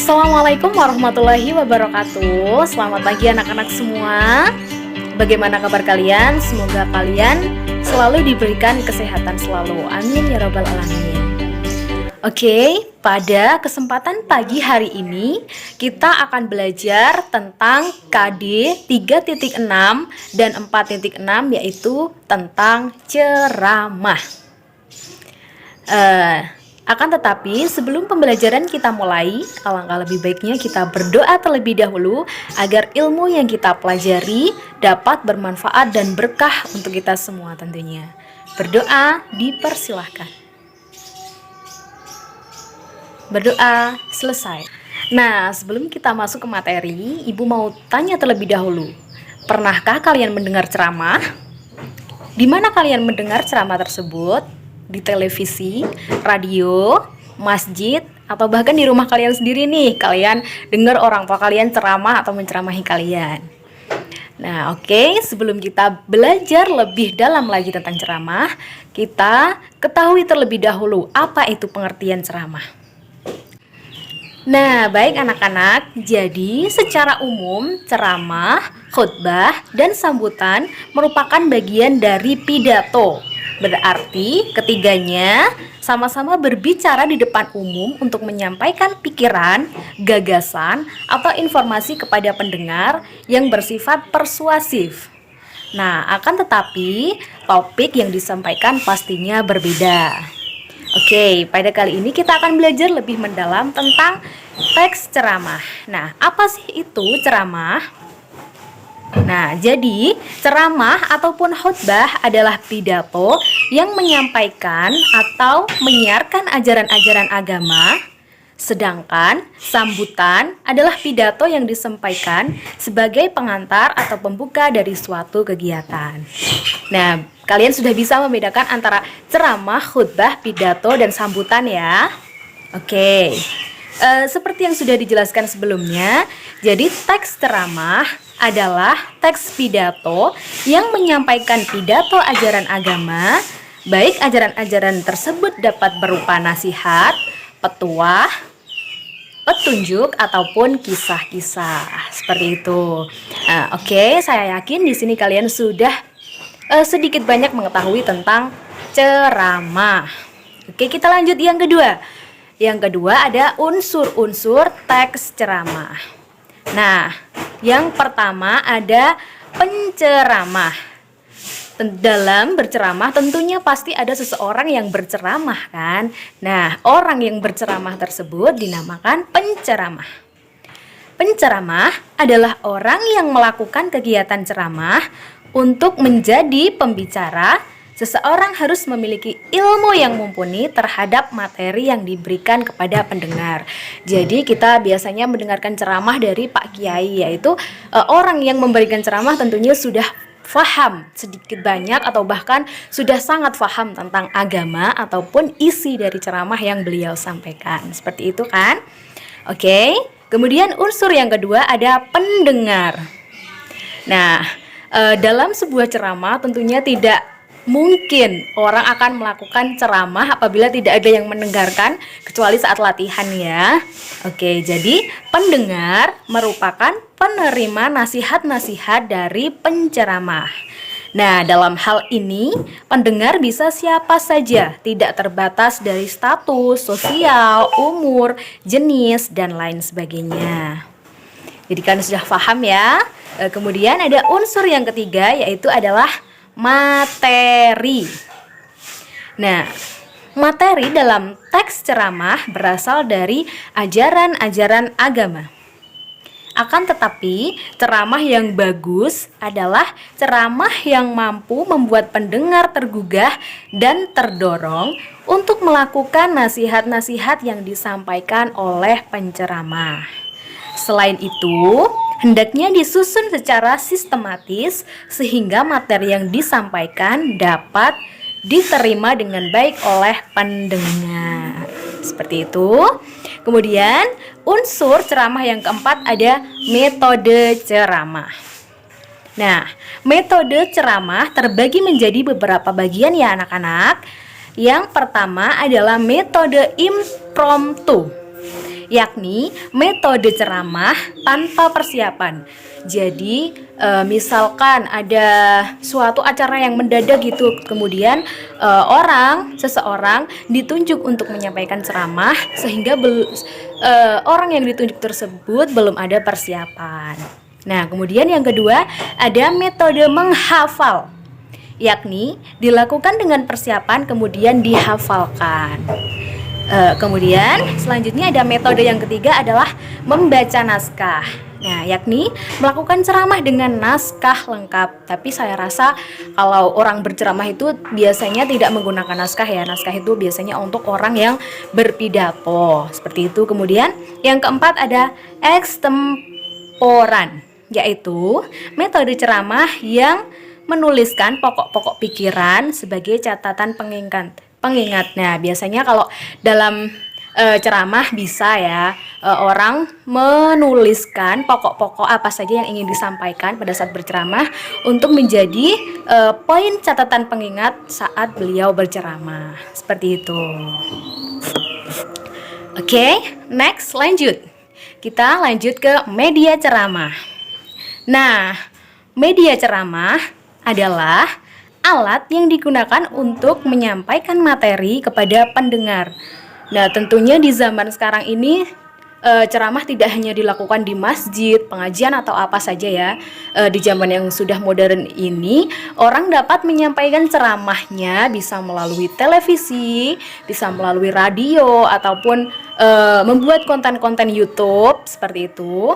Assalamualaikum warahmatullahi wabarakatuh. Selamat pagi anak-anak semua. Bagaimana kabar kalian? Semoga kalian selalu diberikan kesehatan selalu. Amin ya rabbal alamin. Oke, pada kesempatan pagi hari ini kita akan belajar tentang KD 3.6 dan 4.6, yaitu tentang ceramah. Akan tetapi sebelum pembelajaran kita mulai, alangkah lebih baiknya kita berdoa terlebih dahulu agar ilmu yang kita pelajari dapat bermanfaat dan berkah untuk kita semua tentunya. Berdoa dipersilahkan. Berdoa selesai. Nah, sebelum kita masuk ke materi, Ibu mau tanya terlebih dahulu. Pernahkah kalian mendengar ceramah? Di mana kalian mendengar ceramah tersebut? Di televisi, radio, masjid, atau bahkan di rumah kalian sendiri nih, kalian dengar orang tua kalian ceramah atau menceramahi kalian. Nah, oke, sebelum kita belajar lebih dalam lagi tentang ceramah, kita ketahui terlebih dahulu apa itu pengertian ceramah. Nah, baik anak-anak, jadi secara umum ceramah, khutbah, dan sambutan merupakan bagian dari pidato. Berarti ketiganya sama-sama berbicara di depan umum untuk menyampaikan pikiran, gagasan, atau informasi kepada pendengar yang bersifat persuasif. Nah, akan tetapi topik yang disampaikan pastinya berbeda. Oke, pada kali ini kita akan belajar lebih mendalam tentang teks ceramah. Nah, apa sih itu ceramah? Nah, jadi ceramah ataupun khutbah adalah pidato yang menyampaikan atau menyiarkan ajaran-ajaran agama, sedangkan sambutan adalah pidato yang disampaikan sebagai pengantar atau pembuka dari suatu kegiatan. Nah, kalian sudah bisa membedakan antara ceramah, khutbah, pidato, dan sambutan ya. Oke. Seperti yang sudah dijelaskan sebelumnya, jadi teks ceramah adalah teks pidato yang menyampaikan pidato ajaran agama, baik ajaran-ajaran tersebut dapat berupa nasihat, petuah, petunjuk, ataupun kisah-kisah. Seperti itu. Oke, saya yakin di sini kalian sudah sedikit banyak mengetahui tentang ceramah. Oke, kita lanjut yang kedua. Yang kedua ada unsur-unsur teks ceramah. Nah, yang pertama ada penceramah. Dalam berceramah tentunya pasti ada seseorang yang berceramah kan. Nah, orang yang berceramah tersebut dinamakan penceramah. Penceramah adalah orang yang melakukan kegiatan ceramah untuk menjadi pembicara. Seseorang harus memiliki ilmu yang mumpuni terhadap materi yang diberikan kepada pendengar. Jadi kita biasanya mendengarkan ceramah dari Pak Kiai, yaitu orang yang memberikan ceramah tentunya sudah faham sedikit banyak atau bahkan sudah sangat faham tentang agama ataupun isi dari ceramah yang beliau sampaikan. Seperti itu kan? Oke. Kemudian unsur yang kedua ada pendengar. Nah, dalam sebuah ceramah tentunya tidak mungkin orang akan melakukan ceramah apabila tidak ada yang mendengarkan, kecuali saat latihan ya. Oke, jadi pendengar merupakan penerima nasihat-nasihat dari penceramah. Nah, dalam hal ini pendengar bisa siapa saja, tidak terbatas dari status, sosial, umur, jenis, dan lain sebagainya. Jadi kalian sudah paham ya. Kemudian ada unsur yang ketiga, yaitu adalah materi. Nah, materi dalam teks ceramah berasal dari ajaran-ajaran agama. Akan tetapi, ceramah yang bagus adalah ceramah yang mampu membuat pendengar tergugah dan terdorong untuk melakukan nasihat-nasihat yang disampaikan oleh penceramah. Selain itu, hendaknya disusun secara sistematis sehingga materi yang disampaikan dapat diterima dengan baik oleh pendengar. Seperti itu. Kemudian unsur ceramah yang keempat ada metode ceramah. Nah, metode ceramah terbagi menjadi beberapa bagian ya anak-anak. Yang pertama adalah metode impromptu. yakni metode ceramah tanpa persiapan. Jadi misalkan ada suatu acara yang mendadak gitu, kemudian seseorang ditunjuk untuk menyampaikan ceramah sehingga orang yang ditunjuk tersebut belum ada persiapan. Nah, kemudian yang kedua ada metode menghafal, yakni dilakukan dengan persiapan kemudian dihafalkan. Kemudian selanjutnya ada metode yang ketiga adalah membaca naskah. Nah, yakni melakukan ceramah dengan naskah lengkap. Tapi saya rasa kalau orang berceramah itu biasanya tidak menggunakan naskah ya. Naskah itu biasanya untuk orang yang berpidato. Seperti itu. Kemudian yang keempat ada ekstemporan, yaitu metode ceramah yang menuliskan pokok-pokok pikiran sebagai catatan pengingat. Nah, biasanya kalau dalam ceramah bisa ya orang menuliskan pokok-pokok apa saja yang ingin disampaikan pada saat berceramah untuk menjadi poin catatan pengingat saat beliau berceramah. Seperti itu. Oke, next lanjut. Kita lanjut ke media ceramah. Nah, media ceramah adalah alat yang digunakan untuk menyampaikan materi kepada pendengar. Nah, tentunya di zaman sekarang ini ceramah tidak hanya dilakukan di masjid, pengajian atau apa saja ya. Di zaman yang sudah modern ini, orang dapat menyampaikan ceramahnya bisa melalui televisi, bisa melalui radio ataupun membuat konten-konten YouTube seperti itu.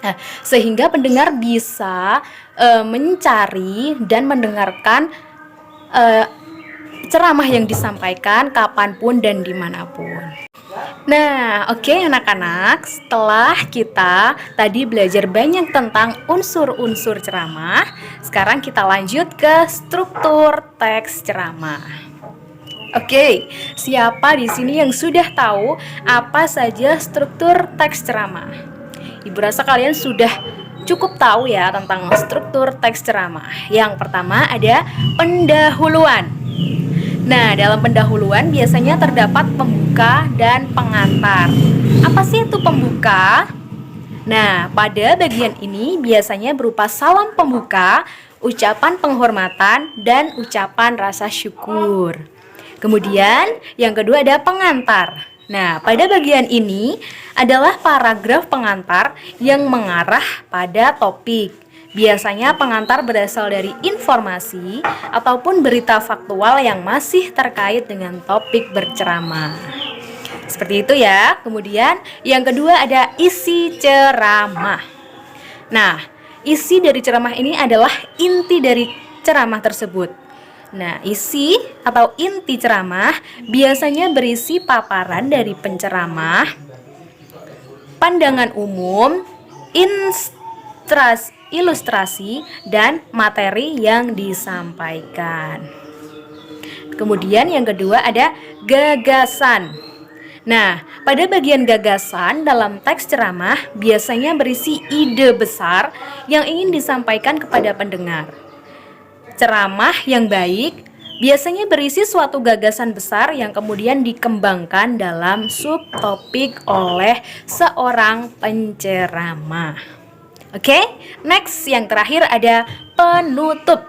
Nah, sehingga pendengar bisa mencari dan mendengarkan ceramah yang disampaikan kapanpun dan dimanapun. Nah, oke anak-anak, setelah kita tadi belajar banyak tentang unsur-unsur ceramah, sekarang kita lanjut ke struktur teks ceramah. Oke, siapa di sini yang sudah tahu apa saja struktur teks ceramah? Ibu rasa kalian sudah cukup tahu ya tentang struktur teks ceramah. Yang pertama ada pendahuluan. Nah, dalam pendahuluan biasanya terdapat pembuka dan pengantar. Apa sih itu pembuka? Nah, pada bagian ini biasanya berupa salam pembuka, ucapan penghormatan, dan ucapan rasa syukur. Kemudian, yang kedua ada pengantar. Nah, pada bagian ini adalah paragraf pengantar yang mengarah pada topik. Biasanya pengantar berasal dari informasi ataupun berita faktual yang masih terkait dengan topik berceramah. Seperti itu ya. Kemudian yang kedua ada isi ceramah. Nah, isi dari ceramah ini adalah inti dari ceramah tersebut. Nah, isi atau inti ceramah biasanya berisi paparan dari penceramah, pandangan umum, ilustrasi, dan materi yang disampaikan. Kemudian yang kedua ada gagasan. Nah, pada bagian gagasan dalam teks ceramah biasanya berisi ide besar yang ingin disampaikan kepada pendengar. Ceramah yang baik biasanya berisi suatu gagasan besar yang kemudian dikembangkan dalam subtopik oleh seorang penceramah. Oke, next yang terakhir ada penutup.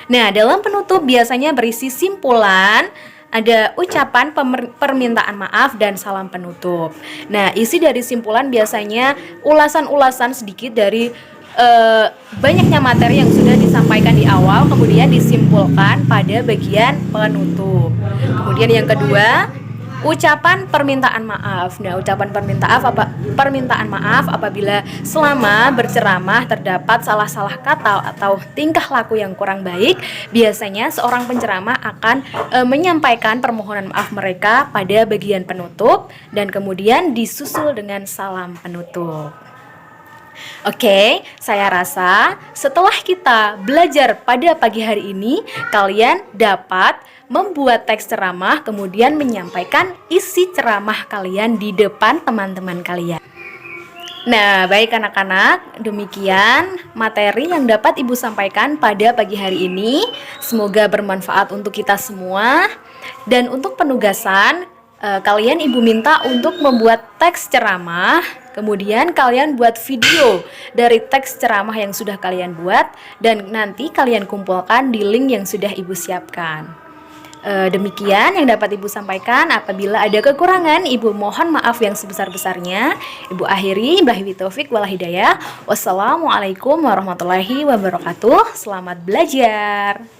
Nah, dalam penutup biasanya berisi simpulan, ada ucapan permintaan maaf dan salam penutup. Nah, isi dari simpulan biasanya ulasan-ulasan sedikit dari banyaknya materi yang sudah disampaikan di awal, kemudian disimpulkan pada bagian penutup. Kemudian yang kedua, ucapan permintaan maaf. Nah, ucapan permintaan maaf apabila selama berceramah terdapat salah-salah kata atau tingkah laku yang kurang baik, biasanya seorang penceramah akan menyampaikan permohonan maaf mereka pada bagian penutup dan kemudian disusul dengan salam penutup. Oke, saya rasa setelah kita belajar pada pagi hari ini, kalian dapat membuat teks ceramah, kemudian menyampaikan isi ceramah kalian di depan teman-teman kalian. Nah, baik anak-anak, demikian materi yang dapat Ibu sampaikan pada pagi hari ini. Semoga bermanfaat untuk kita semua. Dan untuk penugasan, Kalian Ibu minta untuk membuat teks ceramah, kemudian kalian buat video dari teks ceramah yang sudah kalian buat, dan nanti kalian kumpulkan di link yang sudah Ibu siapkan. Demikian yang dapat Ibu sampaikan. Apabila ada kekurangan, Ibu mohon maaf yang sebesar-besarnya. Ibu akhiri, billahi taufik wal hidayah. Wassalamualaikum warahmatullahi wabarakatuh. Selamat belajar.